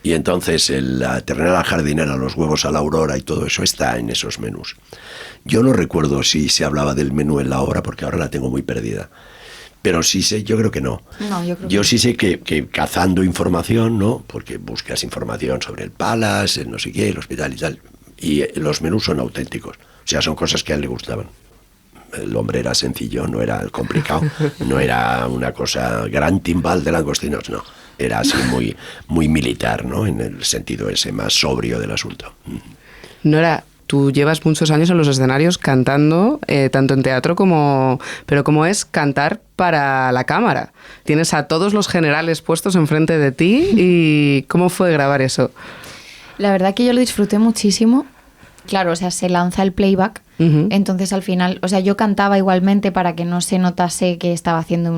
Y entonces la ternera a la jardinera, los huevos a la aurora y todo eso está en esos menús. Yo no recuerdo si se hablaba del menú en la obra, porque ahora la tengo muy perdida. Pero sí sé, yo creo que no. Yo sí sé que cazando información, ¿no? Porque buscas información sobre el Palace, el no sé qué, el hospital y tal. Y los menús son auténticos. O sea, son cosas que a él le gustaban. El hombre era sencillo, no era complicado, no era una cosa gran timbal de langostinos, no. Era así muy, muy militar, ¿no? En el sentido ese más sobrio del asunto. Nora, tú llevas muchos años en los escenarios cantando, tanto en teatro como... Pero ¿cómo es cantar para la cámara? Tienes a todos los generales puestos enfrente de ti y ¿cómo fue grabar eso? La verdad que yo lo disfruté muchísimo. Claro, o sea, se lanza el playback, entonces al final, o sea, yo cantaba igualmente para que no se notase que estaba haciendo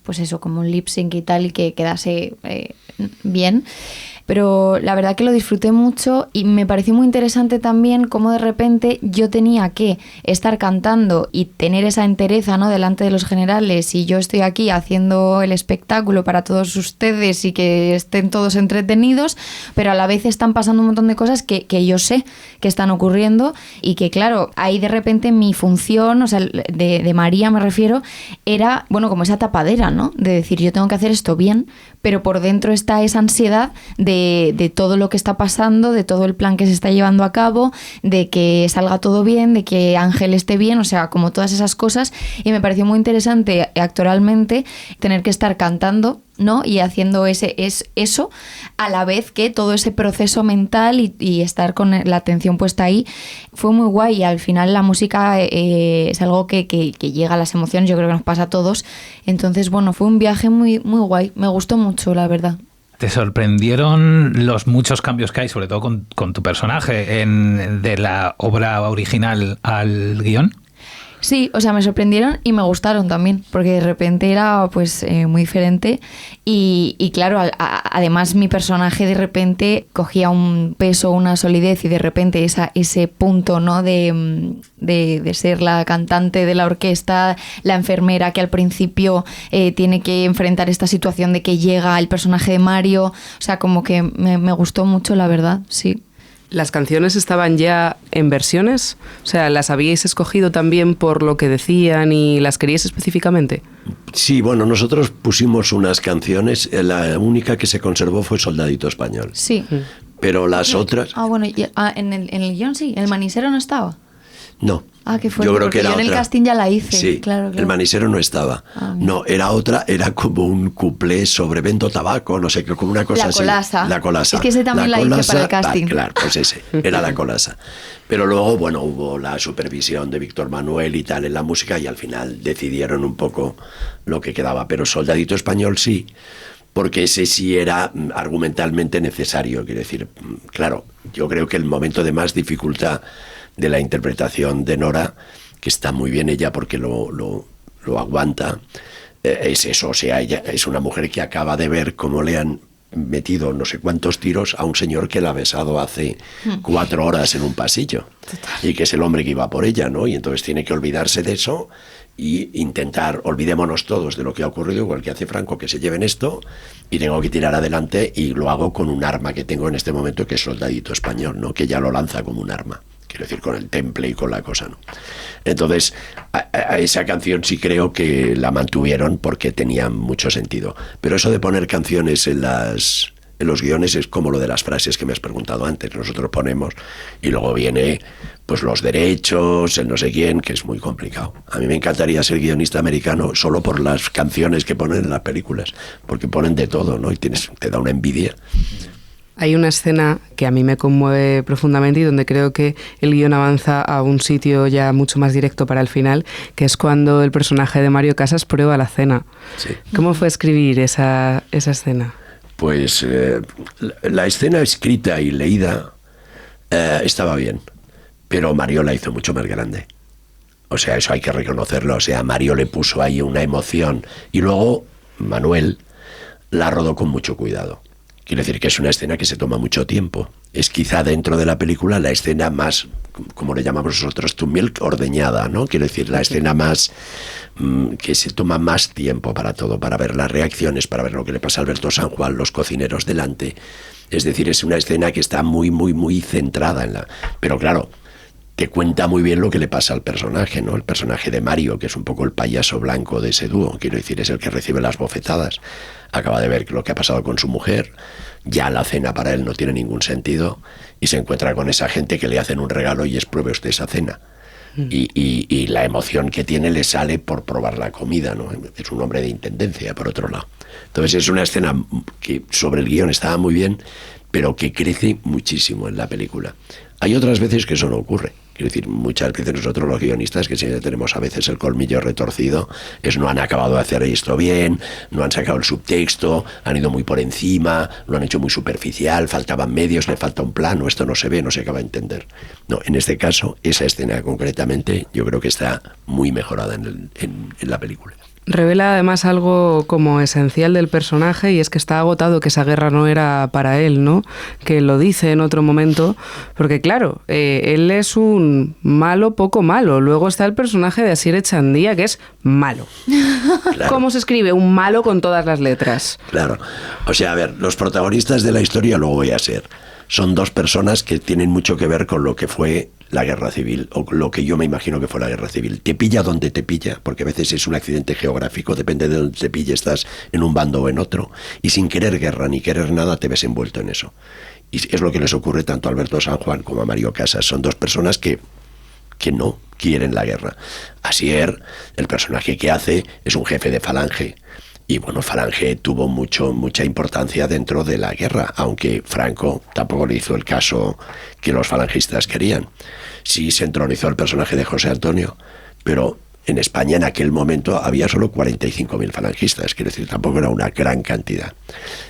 pues eso, como un lip sync y tal, y que quedase bien. Pero la verdad que lo disfruté mucho y me pareció muy interesante también cómo de repente yo tenía que estar cantando y tener esa entereza, ¿no?, delante de los generales, y yo estoy aquí haciendo el espectáculo para todos ustedes y que estén todos entretenidos, pero a la vez están pasando un montón de cosas que yo sé que están ocurriendo y que, claro, ahí de repente mi función, o sea, de María me refiero, era, bueno, como esa tapadera, ¿no?, de decir, yo tengo que hacer esto bien, pero por dentro está esa ansiedad de todo lo que está pasando, de todo el plan que se está llevando a cabo, de que salga todo bien, de que Ángel esté bien, o sea, como todas esas cosas. Y me pareció muy interesante actoralmente tener que estar cantando, ¿no?, y haciendo eso a la vez que todo ese proceso mental y estar con la atención puesta ahí. Fue muy guay y al final la música es algo que llega a las emociones, yo creo que nos pasa a todos. Entonces, bueno, fue un viaje muy, muy guay, me gustó mucho, la verdad. ¿Te sorprendieron los muchos cambios que hay, sobre todo con tu personaje, de la obra original al guión? Sí, o sea, me sorprendieron y me gustaron también, porque de repente era pues muy diferente y claro, además mi personaje de repente cogía un peso, una solidez y de repente ese punto, ¿no?, de ser la cantante de la orquesta, la enfermera que al principio tiene que enfrentar esta situación de que llega el personaje de Mario, o sea, como que me gustó mucho, la verdad, sí. ¿Las canciones estaban ya en versiones? O sea, ¿las habíais escogido también por lo que decían y las queríais específicamente? Sí, bueno, nosotros pusimos unas canciones, la única que se conservó fue Soldadito Español. Sí. Pero las otras... Ah, bueno, en el guión sí, el manisero no estaba. No. Ah, qué fuerte, yo creo porque que era yo en otra. El casting ya la hice. Sí, claro. El manisero no estaba. No, era otra, era como un cuplé sobre vendo tabaco, no sé, como una cosa así. La colasa. Es que ese también la hice para el casting. Claro, pues ese, era la colasa. Pero luego, bueno, hubo la supervisión de Víctor Manuel y tal en la música y al final decidieron un poco lo que quedaba. Pero Soldadito Español sí, porque ese sí era argumentalmente necesario. Quiero decir, claro, yo creo que el momento de más dificultad de la interpretación de Nora, que está muy bien ella porque lo aguanta, es eso, o sea, ella es una mujer que acaba de ver cómo le han metido no sé cuántos tiros a un señor que la ha besado hace 4 horas en un pasillo. Total. Y que es el hombre que iba por ella, ¿no? Y entonces tiene que olvidarse de eso y intentar, olvidémonos todos de lo que ha ocurrido, igual que hace Franco, que se lleven esto, y tengo que tirar adelante y lo hago con un arma que tengo en este momento, que es Soldadito Español, ¿no?, que ya lo lanza como un arma. Quiero decir, con el temple y con la cosa, ¿no? Entonces, a esa canción sí creo que la mantuvieron porque tenía mucho sentido. Pero eso de poner canciones en los guiones es como lo de las frases que me has preguntado antes. Nosotros ponemos y luego viene pues los derechos, el no sé quién, que es muy complicado. A mí me encantaría ser guionista americano solo por las canciones que ponen en las películas, porque ponen de todo, ¿no? Y te da una envidia. Hay una escena que a mí me conmueve profundamente y donde creo que el guión avanza a un sitio ya mucho más directo para el final, que es cuando el personaje de Mario Casas prueba la cena. Sí. ¿Cómo fue escribir esa escena? Pues la escena escrita y leída estaba bien, pero Mario la hizo mucho más grande. O sea, eso hay que reconocerlo. O sea, Mario le puso ahí una emoción y luego Manuel la rodó con mucho cuidado. Quiero decir que es una escena que se toma mucho tiempo. Es quizá dentro de la película la escena más como le llamamos nosotros, to milk, ordeñada, ¿no? Quiero decir, la escena más que se toma más tiempo para todo, para ver las reacciones, para ver lo que le pasa a Alberto San Juan, los cocineros delante. Es decir, es una escena que está muy, muy, muy centrada en la... Pero claro, te cuenta muy bien lo que le pasa al personaje, ¿no? El personaje de Mario, que es un poco el payaso blanco de ese dúo, quiero decir, es el que recibe las bofetadas. Acaba de ver lo que ha pasado con su mujer, ya la cena para él no tiene ningún sentido, y se encuentra con esa gente que le hacen un regalo y es pruebe usted esa cena. Y la emoción que tiene le sale por probar la comida, ¿no? Es un hombre de intendencia, por otro lado. Entonces es una escena que sobre el guión estaba muy bien, pero que crece muchísimo en la película. Hay otras veces que eso no ocurre. Quiero decir, muchas veces nosotros los guionistas, que siempre tenemos a veces el colmillo retorcido, no han acabado de hacer esto bien, no han sacado el subtexto, han ido muy por encima, lo han hecho muy superficial, faltaban medios, le falta un plano, esto no se ve, no se acaba de entender. No, en este caso, esa escena concretamente, yo creo que está muy mejorada en la película. Revela además algo como esencial del personaje, y es que está agotado, que esa guerra no era para él, ¿no? Que lo dice en otro momento, porque claro, él es un malo poco malo. Luego está el personaje de Asier Echandía, que es malo. Claro. ¿Cómo se escribe un malo con todas las letras? Claro. O sea, a ver, los protagonistas de la historia, luego voy a ser, son dos personas que tienen mucho que ver con lo que fue la guerra civil, o lo que yo me imagino que fue la guerra civil. Te pilla donde te pilla, porque a veces es un accidente geográfico, depende de donde te pille, estás en un bando o en otro, y sin querer guerra ni querer nada te ves envuelto en eso. Y es lo que les ocurre tanto a Alberto San Juan como a Mario Casas. Son dos personas que no quieren la guerra. Asier, el personaje que hace, es un jefe de Falange. Y bueno, Falange tuvo mucha importancia dentro de la guerra, aunque Franco tampoco le hizo el caso que los falangistas querían. Sí se entronizó el personaje de José Antonio, pero en España en aquel momento había solo 45.000 falangistas, quiero decir, tampoco era una gran cantidad.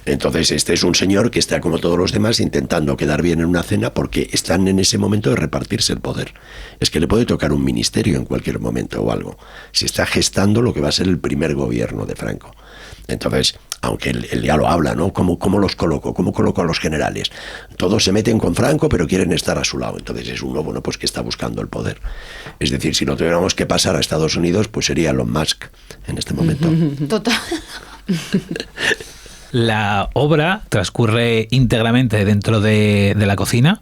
Entonces este es un señor que está como todos los demás intentando quedar bien en una cena, porque están en ese momento de repartirse el poder. Es que le puede tocar un ministerio en cualquier momento o algo. Se está gestando lo que va a ser el primer gobierno de Franco. Entonces, aunque él ya lo habla, ¿no? ¿Cómo los coloco? ¿Cómo coloco a los generales? Todos se meten con Franco, pero quieren estar a su lado. Entonces es uno, bueno, pues que está buscando el poder. Es decir, si no tuviéramos que pasar a Estados Unidos, pues sería Elon Musk en este momento. Total. La obra transcurre íntegramente dentro de la cocina.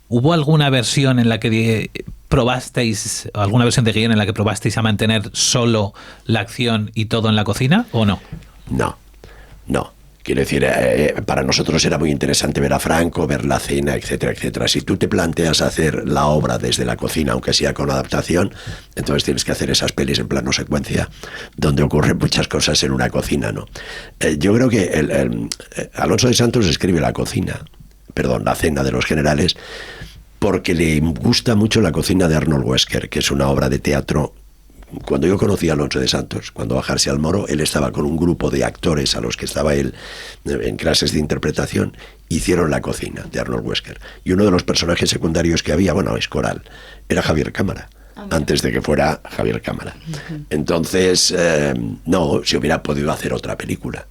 ¿Hubo alguna versión en la que probasteis, alguna versión de guión en la que probasteis a mantener solo la acción y todo en la cocina, o no? No. Quiero decir, para nosotros era muy interesante ver a Franco, ver la cena, etcétera, etcétera. Si tú te planteas hacer la obra desde la cocina, aunque sea con adaptación, entonces tienes que hacer esas pelis en plano secuencia, donde ocurren muchas cosas en una cocina, ¿no? Yo creo que Alonso de Santos escribe la cena de los generales, porque le gusta mucho la cocina de Arnold Wesker, que es una obra de teatro. Cuando yo conocí a Alonso de Santos, cuando bajarse al Moro, él estaba con un grupo de actores a los que estaba él en clases de interpretación, hicieron la cocina de Arnold Wesker. Y uno de los personajes secundarios que había, bueno, es coral, era Javier Cámara, antes de que fuera Javier Cámara. Entonces, no, se hubiera podido hacer otra película,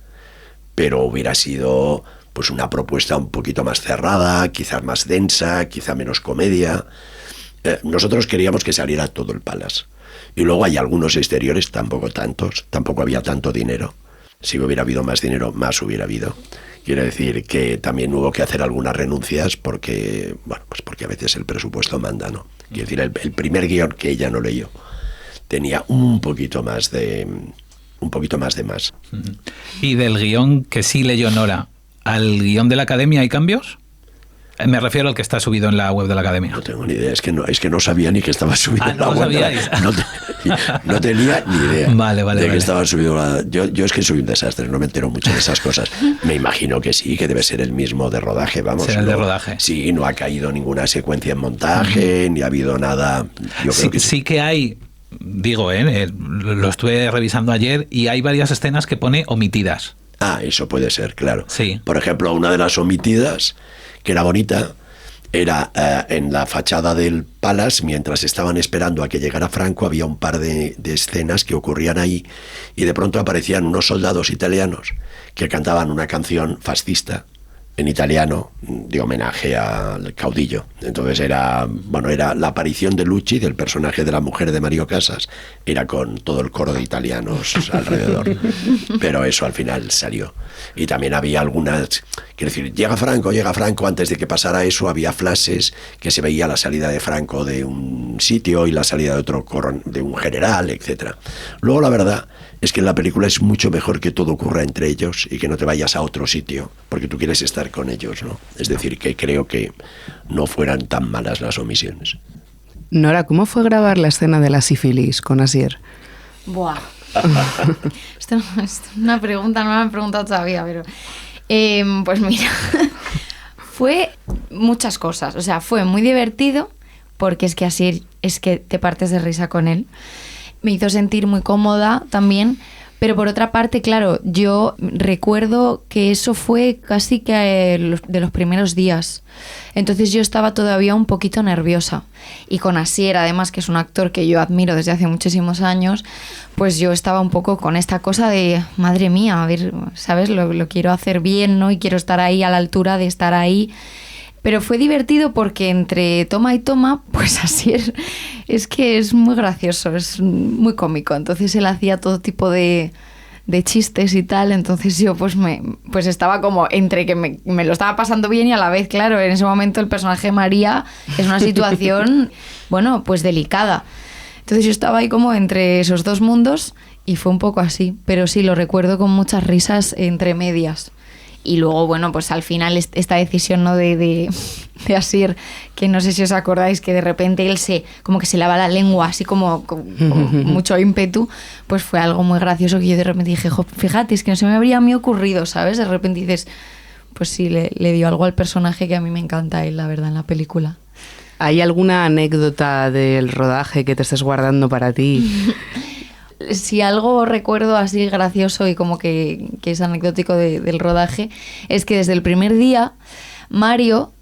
pero hubiera sido pues una propuesta un poquito más cerrada, quizás más densa, quizá menos comedia. Nosotros queríamos que saliera todo el Palace. Y luego hay algunos exteriores, tampoco tantos, tampoco había tanto dinero. Si hubiera habido más dinero, más hubiera habido. Quiere decir que también hubo que hacer algunas renuncias porque, bueno, pues porque a veces el presupuesto manda, ¿no? Quiere decir, el primer guión que ella no leyó tenía un poquito más de más. ¿Y del guión que sí leyó Nora, al guión de la Academia hay cambios? Me refiero al que está subido en la web de la Academia. No tengo ni idea, es que no sabía ni que estaba subido en la ¿no web. No tenía ni idea de que estaba subido. Yo es que soy un desastre, no me entero mucho de esas cosas. Me imagino que sí, que debe ser el mismo de rodaje, vamos. Será el de rodaje. Sí, no ha caído ninguna secuencia en montaje, ni ha habido nada. Yo creo que sí que hay, digo, lo estuve revisando ayer, y hay varias escenas que pone omitidas. Ah, eso puede ser, claro. Sí. Por ejemplo, una de las omitidas, que era bonita, era en la fachada del Palace, mientras estaban esperando a que llegara Franco, había un par de escenas que ocurrían ahí, y de pronto aparecían unos soldados italianos que cantaban una canción fascista, en italiano, de homenaje al caudillo. Entonces era la aparición de Lucci, del personaje de la mujer de Mario Casas, era con todo el coro de italianos alrededor. Pero eso al final salió. Y también había algunas, quiero decir, llega Franco, antes de que pasara eso había flashes que se veía la salida de Franco de un sitio y la salida de otro de un general, etcétera. Luego la verdad es que en la película es mucho mejor que todo ocurra entre ellos y que no te vayas a otro sitio, porque tú quieres estar con ellos, ¿no? Es decir, que creo que no fueran tan malas las omisiones. Nora, ¿cómo fue grabar la escena de la sífilis con Asier? Buah. Esto es una pregunta, no me han preguntado todavía, pero... pues mira, fue muchas cosas. O sea, fue muy divertido, porque es que Asier, es que te partes de risa con él. Me hizo sentir muy cómoda también, pero por otra parte, claro, yo recuerdo que eso fue casi que de los primeros días. Entonces yo estaba todavía un poquito nerviosa. Y con Asier, además, que es un actor que yo admiro desde hace muchísimos años, pues yo estaba un poco con esta cosa de, madre mía, a ver, ¿sabes? Lo quiero hacer bien, ¿no? Y quiero estar ahí a la altura de estar ahí. Pero fue divertido porque entre toma y toma, pues Asier es que es muy gracioso, es muy cómico. Entonces él hacía todo tipo de chistes y tal. Entonces yo pues estaba como entre que me lo estaba pasando bien y a la vez, claro, en ese momento el personaje de María es una situación, bueno, pues delicada. Entonces yo estaba ahí como entre esos dos mundos y fue un poco así. Pero sí, lo recuerdo con muchas risas entre medias. Y luego, bueno, pues al final esta decisión, ¿no? de Asier, que no sé si os acordáis, que de repente él como que se lava la lengua, así como mucho ímpetu, pues fue algo muy gracioso que yo de repente dije, fíjate, es que no se me habría a mí ocurrido, ¿sabes? De repente dices, pues sí, le dio algo al personaje que a mí me encanta él, la verdad, en la película. ¿Hay alguna anécdota del rodaje que te estés guardando para ti? Si algo recuerdo así gracioso y como que es anecdótico del rodaje, es que desde el primer día Mario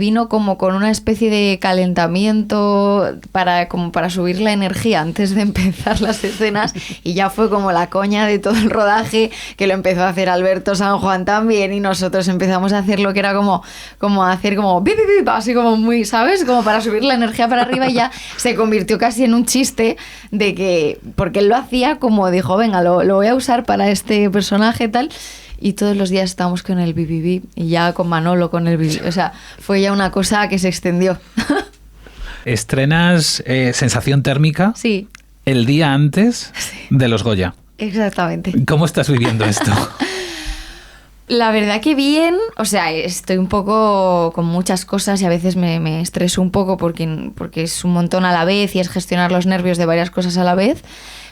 vino como con una especie de calentamiento para subir la energía antes de empezar las escenas, y ya fue como la coña de todo el rodaje, que lo empezó a hacer Alberto San Juan también, y nosotros empezamos a hacer lo que era como hacer como bip, bip, bip, así como muy, ¿sabes? Como para subir la energía para arriba, y ya se convirtió casi en un chiste de que, porque él lo hacía como dijo, venga, lo voy a usar para este personaje tal. Y todos los días estábamos con el BBB y ya con Manolo con el BBB. O sea, fue ya una cosa que se extendió. Estrenas Sensación Térmica, sí, el día antes de los Goya. Exactamente. ¿Cómo estás viviendo esto? La verdad que bien, o sea, estoy un poco con muchas cosas y a veces me estreso un poco porque es un montón a la vez y es gestionar los nervios de varias cosas a la vez.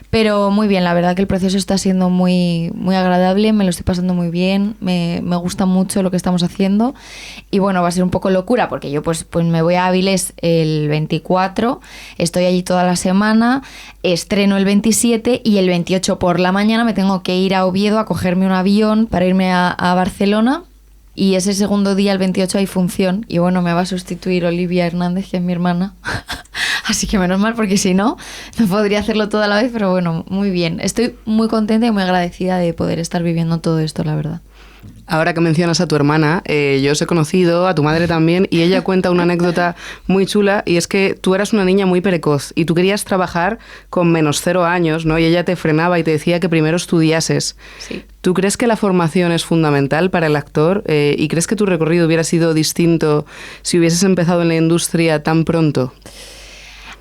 Pero muy bien, la verdad que el proceso está siendo muy, muy agradable, me lo estoy pasando muy bien, me gusta mucho lo que estamos haciendo y bueno, va a ser un poco locura porque yo pues me voy a Avilés el 24, estoy allí toda la semana, estreno el 27 y el 28 por la mañana me tengo que ir a Oviedo a cogerme un avión para irme a Barcelona. Y ese segundo día, el 28, hay función. Y bueno, me va a sustituir Olivia Hernández, que es mi hermana. Así que menos mal, porque si no, no podría hacerlo toda la vez. Pero bueno, muy bien. Estoy muy contenta y muy agradecida de poder estar viviendo todo esto, la verdad. Ahora que mencionas a tu hermana, yo os he conocido, a tu madre también, y ella cuenta una anécdota muy chula, y es que tú eras una niña muy precoz y tú querías trabajar con menos 0 años, ¿no? Y ella te frenaba y te decía que primero estudiases. Sí. ¿Tú crees que la formación es fundamental para el actor? ¿Y crees que tu recorrido hubiera sido distinto si hubieses empezado en la industria tan pronto?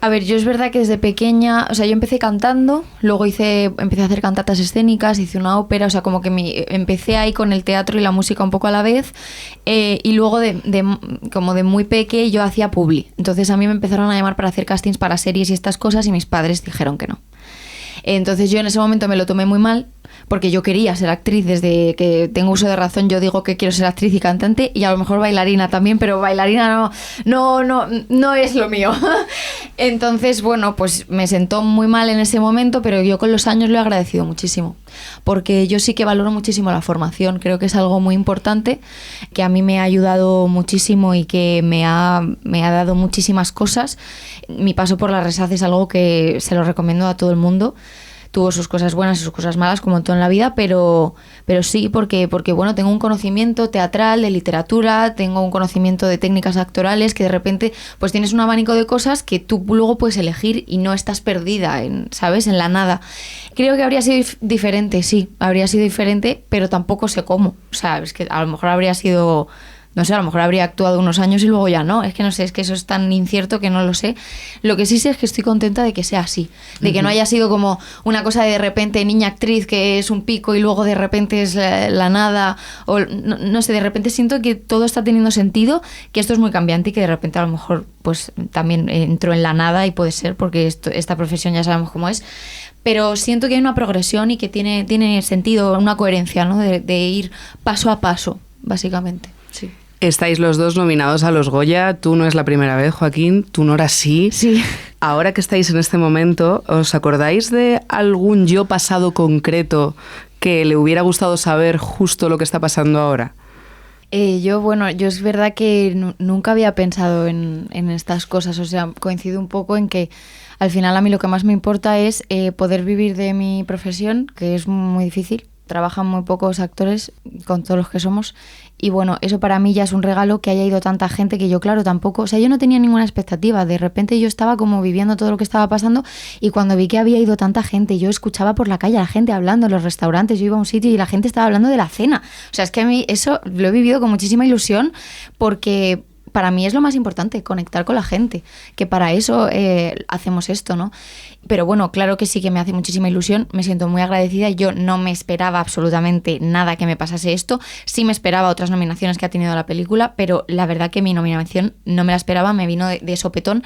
A ver, yo es verdad que desde pequeña, o sea, yo empecé cantando, luego empecé a hacer cantatas escénicas, hice una ópera, o sea, como que empecé ahí con el teatro y la música un poco a la vez, y luego como de muy peque yo hacía publi. Entonces a mí me empezaron a llamar para hacer castings para series y estas cosas y mis padres dijeron que no. Entonces yo en ese momento me lo tomé muy mal, porque yo quería ser actriz. Desde que tengo uso de razón yo digo que quiero ser actriz y cantante, y a lo mejor bailarina también, pero bailarina no es lo mío. Entonces, bueno, pues me sentó muy mal en ese momento, pero yo con los años lo he agradecido muchísimo, porque yo sí que valoro muchísimo la formación. Creo que es algo muy importante, que a mí me ha ayudado muchísimo y que me ha dado muchísimas cosas. Mi paso por la RESAC es algo que se lo recomiendo a todo el mundo. tuvo sus cosas buenas y sus cosas malas, como todo en la vida, pero sí, porque bueno, tengo un conocimiento teatral, de literatura, tengo un conocimiento de técnicas actorales, que de repente pues tienes un abanico de cosas que tú luego puedes elegir y no estás perdida, ¿sabes? En la nada. Creo que habría sido diferente, sí, habría sido diferente, pero tampoco sé cómo. O sea, es que a lo mejor habría sido... No sé, a lo mejor habría actuado unos años y luego ya no. Es que no sé, es que eso es tan incierto que no lo sé. Lo que sí sé es que estoy contenta de que sea así. De que no haya sido como una cosa de repente niña actriz que es un pico y luego de repente es la nada. O no sé, de repente siento que todo está teniendo sentido, que esto es muy cambiante y que de repente a lo mejor pues también entró en la nada y puede ser porque esta profesión ya sabemos cómo es. Pero siento que hay una progresión y que tiene sentido, una coherencia, ¿no? De ir paso a paso, básicamente. Sí. Estáis los dos nominados a los Goya. Tú no es la primera vez, Joaquín. Tú, Nora, sí. Sí. Ahora que estáis en este momento, ¿os acordáis de algún yo pasado concreto que le hubiera gustado saber justo lo que está pasando ahora? Yo es verdad que nunca había pensado en estas cosas. O sea, coincido un poco en que al final a mí lo que más me importa es poder vivir de mi profesión, que es muy difícil. Trabajan muy pocos actores con todos los que somos y bueno, eso para mí ya es un regalo, que haya ido tanta gente, que yo claro tampoco, o sea, yo no tenía ninguna expectativa, de repente yo estaba como viviendo todo lo que estaba pasando y cuando vi que había ido tanta gente, yo escuchaba por la calle a la gente hablando en los restaurantes, yo iba a un sitio y la gente estaba hablando de la cena, o sea, es que a mí eso lo he vivido con muchísima ilusión porque para mí es lo más importante, conectar con la gente, que para eso hacemos esto, ¿no? Pero bueno, claro que sí que me hace muchísima ilusión, me siento muy agradecida, yo no me esperaba absolutamente nada que me pasase esto, sí me esperaba otras nominaciones que ha tenido la película, pero la verdad que mi nominación no me la esperaba, me vino de sopetón,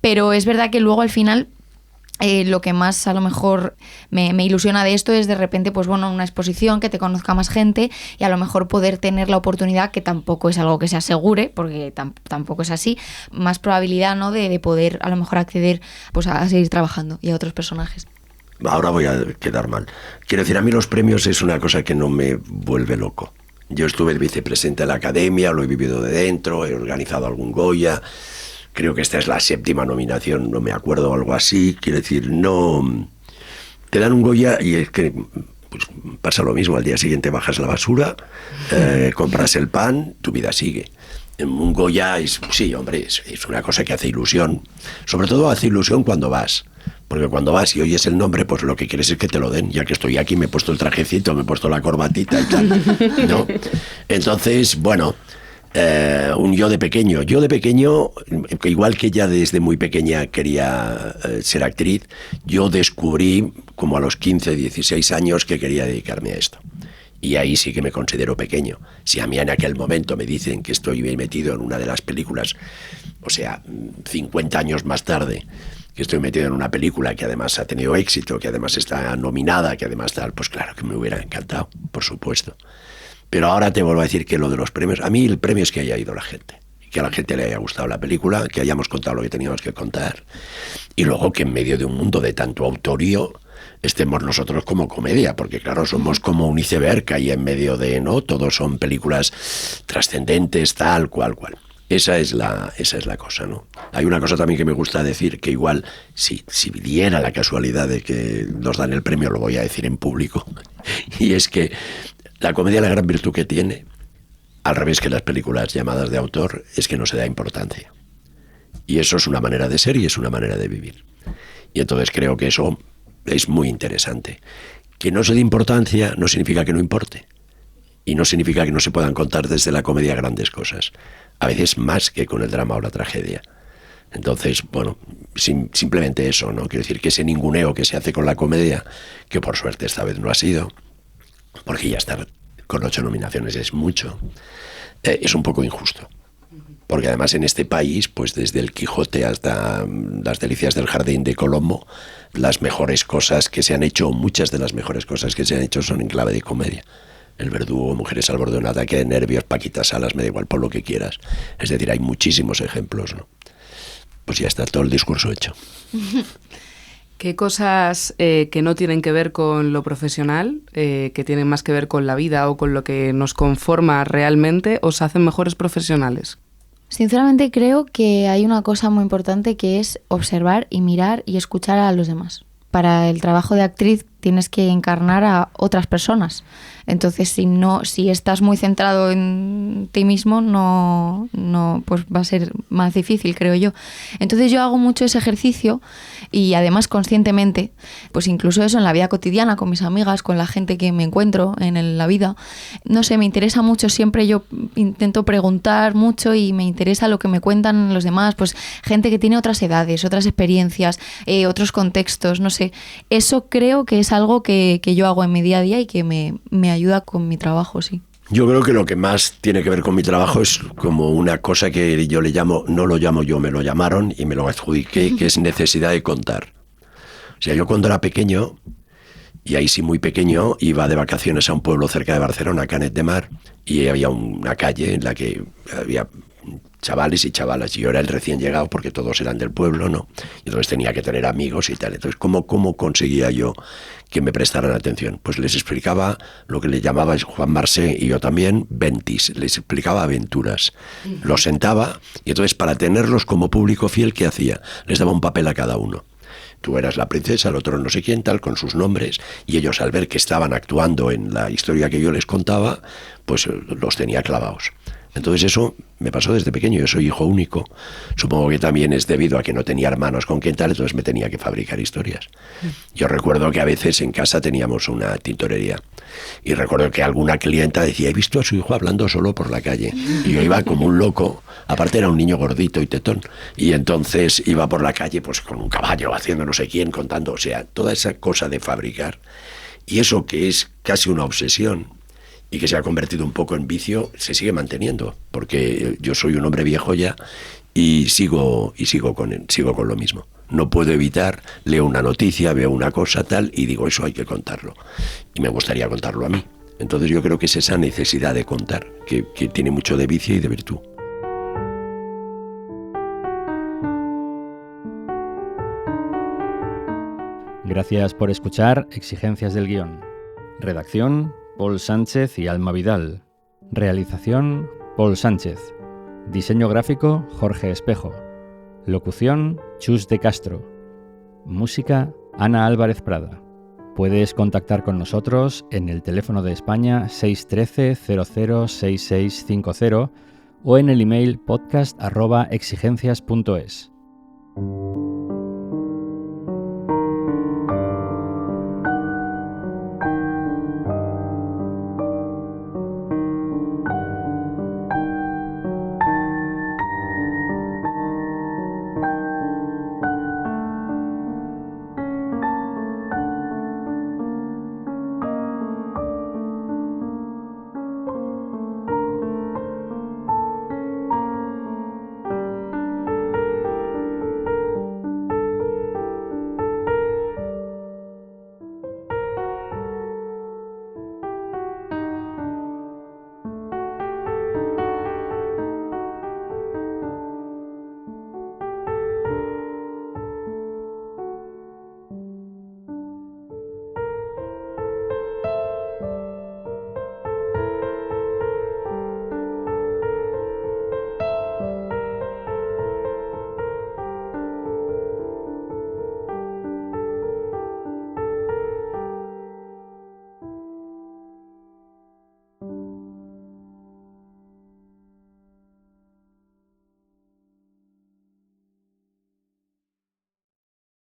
pero es verdad que luego al final... lo que más a lo mejor me ilusiona de esto es de repente, pues bueno, una exposición, que te conozca más gente y a lo mejor poder tener la oportunidad, que tampoco es algo que se asegure, porque tampoco es así, más probabilidad, ¿no? de poder a lo mejor acceder pues a seguir trabajando y a otros personajes. Ahora voy a quedar mal. Quiero decir, a mí los premios es una cosa que no me vuelve loco. Yo estuve de vicepresidente de la Academia, lo he vivido de dentro, he organizado algún Goya... Creo que esta es la 7ª nominación, no me acuerdo, algo así. Quiero decir, no... Te dan un Goya y es que pues, pasa lo mismo. Al día siguiente bajas la basura, compras el pan, tu vida sigue. Un Goya es, sí, hombre, es una cosa que hace ilusión. Sobre todo hace ilusión cuando vas. Porque cuando vas y oyes el nombre, pues lo que quieres es que te lo den. Ya que estoy aquí, me he puesto el trajecito, me he puesto la corbatita y tal, ¿no? Entonces, bueno... un yo de pequeño, igual que ya desde muy pequeña quería ser actriz, yo descubrí como a los 15, 16 años que quería dedicarme a esto. Y ahí sí que me considero pequeño. Si a mí en aquel momento me dicen que estoy metido en una de las películas, o sea, 50 años más tarde, que estoy metido en una película que además ha tenido éxito, que además está nominada, que además tal, pues claro que me hubiera encantado, por supuesto. Pero ahora te vuelvo a decir que lo de los premios, a mí el premio es que haya ido la gente, que a la gente le haya gustado la película, que hayamos contado lo que teníamos que contar, y luego que en medio de un mundo de tanto autorío estemos nosotros como comedia, porque claro, somos como un iceberg ahí en medio de, ¿no? Todos son películas trascendentes, tal, cual. Esa es la cosa, ¿no? Hay una cosa también que me gusta decir, que igual, si diera la casualidad de que nos dan el premio, lo voy a decir en público, y es que la comedia, la gran virtud que tiene, al revés que las películas llamadas de autor, es que no se da importancia. Y eso es una manera de ser y es una manera de vivir. Y entonces creo que eso es muy interesante. Que no se dé importancia no significa que no importe. Y no significa que no se puedan contar desde la comedia grandes cosas. A veces más que con el drama o la tragedia. Entonces, bueno, simplemente eso, ¿no? Quiero decir que ese ninguneo que se hace con la comedia, que por suerte esta vez no ha sido, porque ya estar con 8 nominaciones es mucho, es un poco injusto. Porque además en este país, pues desde el Quijote hasta las delicias del jardín de Colombo, las mejores cosas que se han hecho, muchas de las mejores cosas que se han hecho son en clave de comedia. El Verdugo, Mujeres al borde de un ataque de nervios, Paquita Salas, me da igual, por lo que quieras. Es decir, hay muchísimos ejemplos, ¿no? Pues ya está todo el discurso hecho. ¿Qué cosas que no tienen que ver con lo profesional, que tienen más que ver con la vida o con lo que nos conforma realmente, os hacen mejores profesionales? Sinceramente creo que hay una cosa muy importante que es observar y mirar y escuchar a los demás. para el trabajo de actriz tienes que encarnar a otras personas. Entonces, si estás muy centrado en ti mismo, no pues va a ser más difícil, creo yo. Entonces yo hago mucho ese ejercicio y además conscientemente, pues incluso eso en la vida cotidiana, con mis amigas, con la gente que me encuentro en la vida. No sé, me interesa mucho siempre, yo intento preguntar mucho y me interesa lo que me cuentan los demás, pues gente que tiene otras edades, otras experiencias, otros contextos, no sé. Eso creo que es algo que yo hago en mi día a día y que me ayuda con mi trabajo, sí. Yo creo que lo que más tiene que ver con mi trabajo es como una cosa que yo le llamo, no lo llamo yo, me lo llamaron y me lo adjudiqué, que es necesidad de contar. O sea, yo cuando era pequeño, y ahí sí muy pequeño, iba de vacaciones a un pueblo cerca de Barcelona, Canet de Mar, y había una calle en la que había chavales y chavalas, y yo era el recién llegado porque todos eran del pueblo, ¿no? Y entonces tenía que tener amigos y tal. Entonces, ¿cómo conseguía yo que me prestaran atención? Pues les explicaba lo que le llamaba Juan Marsé y yo también, ventis, les explicaba aventuras. Los sentaba y entonces para tenerlos como público fiel, ¿qué hacía? Les daba un papel a cada uno. Tú eras la princesa, el otro no sé quién, tal, con sus nombres, y ellos al ver que estaban actuando en la historia que yo les contaba, pues los tenía clavados. Entonces eso me pasó desde pequeño, yo soy hijo único, supongo que también es debido a que no tenía hermanos con quien tal, entonces me tenía que fabricar historias. Yo recuerdo que a veces en casa teníamos una tintorería y recuerdo que alguna clienta decía, he visto a su hijo hablando solo por la calle, y yo iba como un loco, aparte era un niño gordito y tetón, y entonces iba por la calle pues con un caballo haciendo no sé quién, contando, o sea, toda esa cosa de fabricar, y eso que es casi una obsesión, y que se ha convertido un poco en vicio, se sigue manteniendo, porque yo soy un hombre viejo ya y sigo con lo mismo. No puedo evitar, leo una noticia, veo una cosa tal y digo, eso hay que contarlo. Y me gustaría contarlo a mí. Entonces yo creo que es esa necesidad de contar, que tiene mucho de vicio y de virtud. Gracias por escuchar Exigencias del Guión. Redacción: Paul Sánchez y Alma Vidal. Realización: Paul Sánchez. Diseño gráfico: Jorge Espejo. Locución: Chus de Castro. Música: Ana Álvarez Prada. Puedes contactar con nosotros en el teléfono de España 613 00 6650 o en el email podcast@exigencias.es.